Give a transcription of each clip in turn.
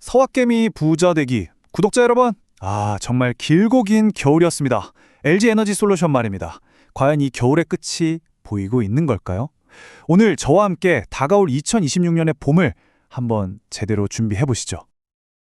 서학개미 부자 되기. 구독자 여러분, 정말 길고 긴 겨울이었습니다. LG 에너지 솔루션 말입니다. 과연 이 겨울의 끝이 보이고 있는 걸까요? 오늘 저와 함께 다가올 2026년의 봄을 한번 제대로 준비해 보시죠.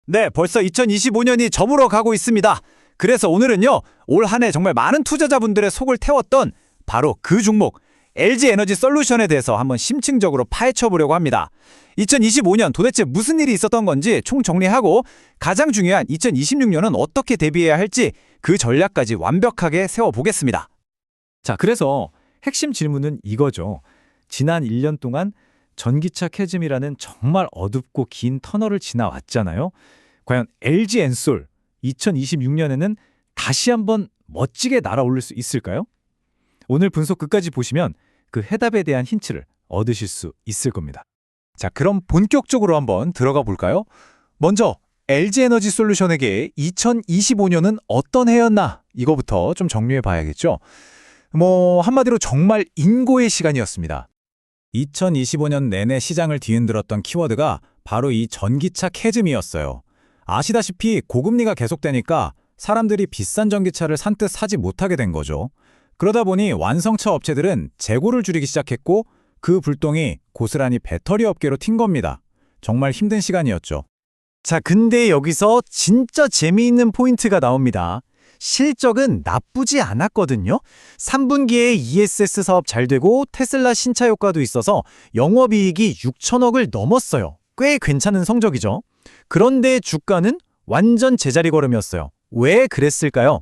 네, 벌써 2025년이 저물어 가고 있습니다. 그래서 오늘은요, 올 한 해 정말 많은 투자자분들의 속을 태웠던 바로 그 종목, LG 에너지 솔루션에 대해서 한번 심층적으로 파헤쳐 보려고 합니다. 2025년 도대체 무슨 일이 있었던 건지 총정리하고 가장 중요한 2026년은 어떻게 대비해야 할지 그 전략까지 완벽하게 세워보겠습니다. 자, 그래서 핵심 질문은 이거죠. 지난 1년 동안 전기차 캐즘이라는 정말 어둡고 긴 터널을 지나왔잖아요. 과연 LG 엔솔 2026년에는 다시 한번 멋지게 날아오를 수 있을까요? 오늘 분석 끝까지 보시면 그 해답에 대한 힌트를 얻으실 수 있을 겁니다. 자, 그럼 본격적으로 한번 들어가 볼까요? 먼저 LG 에너지 솔루션에게 2025년은 어떤 해였나? 이거부터 좀 정리해 봐야겠죠. 한마디로 정말 인고의 시간이었습니다. 2025년 내내 시장을 뒤흔들었던 키워드가 바로 이 전기차 캐즘이었어요. 아시다시피 고금리가 계속되니까 사람들이 비싼 전기차를 산뜻 사지 못하게 된 거죠. 그러다 보니 완성차 업체들은 재고를 줄이기 시작했고 그 불똥이 고스란히 배터리 업계로 튄 겁니다. 정말 힘든 시간이었죠. 자, 근데 여기서 진짜 재미있는 포인트가 나옵니다. 실적은 나쁘지 않았거든요. 3분기에 ESS 사업 잘 되고 테슬라 신차 효과도 있어서 영업이익이 6천억을 넘었어요. 꽤 괜찮은 성적이죠. 그런데 주가는 완전 제자리 걸음이었어요. 왜 그랬을까요?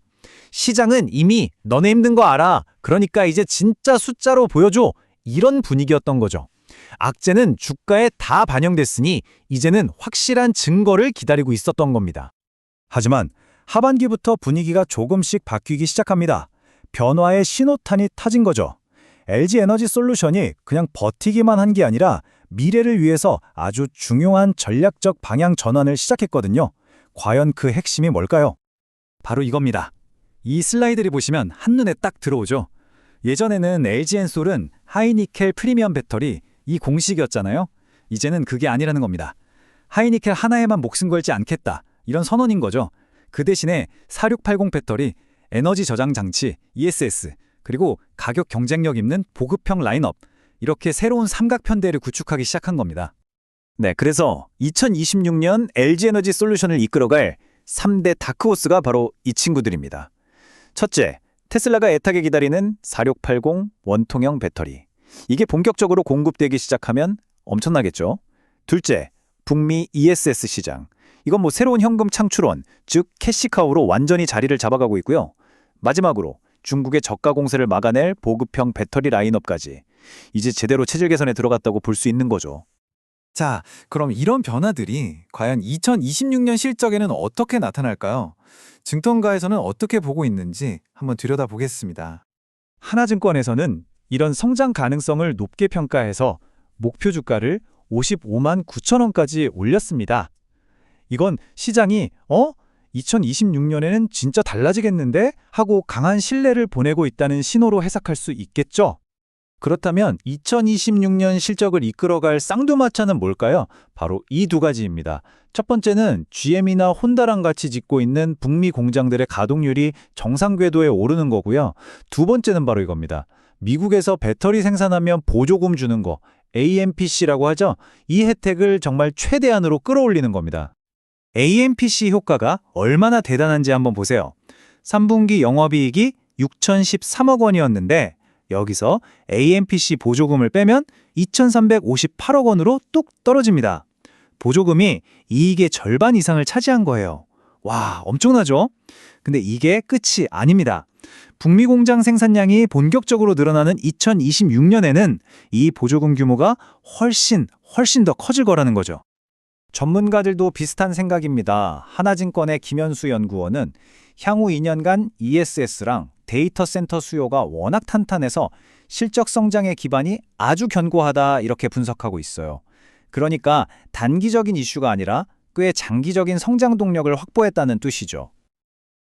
시장은 이미 너네 힘든 거 알아. 그러니까 이제 진짜 숫자로 보여줘. 이런 분위기였던 거죠. 악재는 주가에 다 반영됐으니 이제는 확실한 증거를 기다리고 있었던 겁니다. 하지만 하반기부터 분위기가 조금씩 바뀌기 시작합니다. 변화의 신호탄이 타진 거죠. LG 에너지 솔루션이 그냥 버티기만 한 게 아니라 미래를 위해서 아주 중요한 전략적 방향 전환을 시작했거든요. 과연 그 핵심이 뭘까요? 바로 이겁니다. 이 슬라이드를 보시면 한눈에 딱 들어오죠. 예전에는 LG 엔솔은 하이니켈 프리미엄 배터리, 이 공식이었잖아요. 이제는 그게 아니라는 겁니다. 하이니켈 하나에만 목숨 걸지 않겠다, 이런 선언인 거죠. 그 대신에 4680 배터리, 에너지 저장 장치, ESS, 그리고 가격 경쟁력 있는 보급형 라인업, 이렇게 새로운 삼각편대를 구축하기 시작한 겁니다. 네, 그래서 2026년 LG 에너지 솔루션을 이끌어갈 3대 다크호스가 바로 이 친구들입니다. 첫째, 테슬라가 애타게 기다리는 4680 원통형 배터리. 이게 본격적으로 공급되기 시작하면 엄청나겠죠. 둘째, 북미 ESS 시장. 이건 새로운 현금 창출원, 즉 캐시카우로 완전히 자리를 잡아가고 있고요. 마지막으로 중국의 저가 공세를 막아낼 보급형 배터리 라인업까지. 이제 제대로 체질 개선에 들어갔다고 볼 수 있는 거죠. 자, 그럼 이런 변화들이 과연 2026년 실적에는 어떻게 나타날까요? 증권가에서는 어떻게 보고 있는지 한번 들여다보겠습니다. 하나증권에서는 이런 성장 가능성을 높게 평가해서 목표 주가를 55만 9천 원까지 올렸습니다. 이건 시장이 2026년에는 진짜 달라지겠는데? 하고 강한 신뢰를 보내고 있다는 신호로 해석할 수 있겠죠? 그렇다면 2026년 실적을 이끌어갈 쌍두마차는 뭘까요? 바로 이 두 가지입니다. 첫 번째는 GM이나 혼다랑 같이 짓고 있는 북미 공장들의 가동률이 정상 궤도에 오르는 거고요. 두 번째는 바로 이겁니다. 미국에서 배터리 생산하면 보조금 주는 거, AMPC라고 하죠. 이 혜택을 정말 최대한으로 끌어올리는 겁니다. AMPC 효과가 얼마나 대단한지 한번 보세요. 3분기 영업이익이 6,013억 원이었는데 여기서 AMPC 보조금을 빼면 2,358억 원으로 뚝 떨어집니다. 보조금이 이익의 절반 이상을 차지한 거예요. 와, 엄청나죠? 근데 이게 끝이 아닙니다. 북미 공장 생산량이 본격적으로 늘어나는 2026년에는 이 보조금 규모가 훨씬 더 커질 거라는 거죠. 전문가들도 비슷한 생각입니다. 하나증권의 김현수 연구원은 향후 2년간 ESS랑 데이터 센터 수요가 워낙 탄탄해서 실적 성장의 기반이 아주 견고하다, 이렇게 분석하고 있어요. 그러니까 단기적인 이슈가 아니라 꽤 장기적인 성장 동력을 확보했다는 뜻이죠.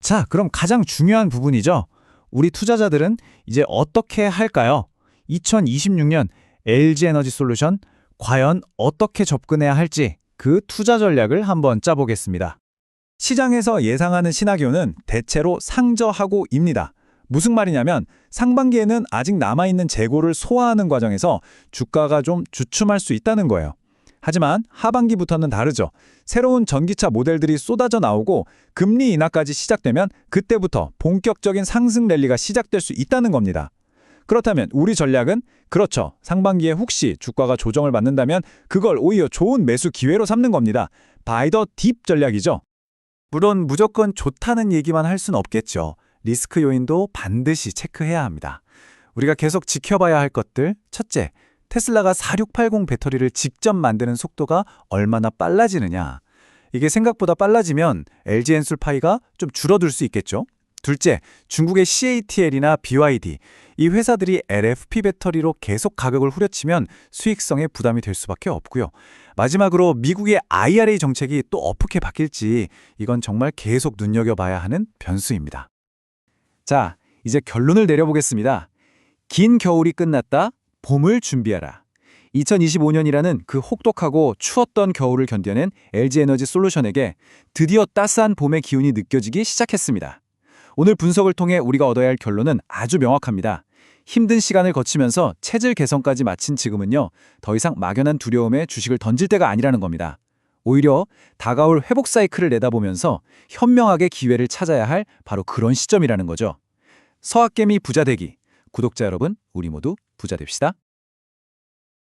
자, 그럼 가장 중요한 부분이죠. 우리 투자자들은 이제 어떻게 할까요? 2026년 LG 에너지 솔루션 과연 어떻게 접근해야 할지 그 투자 전략을 한번 짜보겠습니다. 시장에서 예상하는 시나리오는 대체로 상저하고입니다. 무슨 말이냐면 상반기에는 아직 남아있는 재고를 소화하는 과정에서 주가가 좀 주춤할 수 있다는 거예요. 하지만 하반기부터는 다르죠. 새로운 전기차 모델들이 쏟아져 나오고 금리 인하까지 시작되면 그때부터 본격적인 상승 랠리가 시작될 수 있다는 겁니다. 그렇다면 우리 전략은 그렇죠. 상반기에 혹시 주가가 조정을 받는다면 그걸 오히려 좋은 매수 기회로 삼는 겁니다. 바이 더 딥 전략이죠. 물론 무조건 좋다는 얘기만 할 수는 없겠죠. 리스크 요인도 반드시 체크해야 합니다. 우리가 계속 지켜봐야 할 것들, 첫째, 테슬라가 4680 배터리를 직접 만드는 속도가 얼마나 빨라지느냐. 이게 생각보다 빨라지면 LG 엔솔 파이가 좀 줄어들 수 있겠죠. 둘째, 중국의 CATL이나 BYD, 이 회사들이 LFP 배터리로 계속 가격을 후려치면 수익성에 부담이 될 수밖에 없고요. 마지막으로 미국의 IRA 정책이 또 어떻게 바뀔지 이건 정말 계속 눈여겨봐야 하는 변수입니다. 자, 이제 결론을 내려보겠습니다. 긴 겨울이 끝났다. 봄을 준비하라. 2025년이라는 그 혹독하고 추웠던 겨울을 견뎌낸 LG에너지 솔루션에게 드디어 따스한 봄의 기운이 느껴지기 시작했습니다. 오늘 분석을 통해 우리가 얻어야 할 결론은 아주 명확합니다. 힘든 시간을 거치면서 체질 개선까지 마친 지금은요, 더 이상 막연한 두려움에 주식을 던질 때가 아니라는 겁니다. 오히려 다가올 회복 사이클을 내다보면서 현명하게 기회를 찾아야 할 바로 그런 시점이라는 거죠. 서학개미 부자 되기. 구독자 여러분, 우리 모두 부자 됩시다.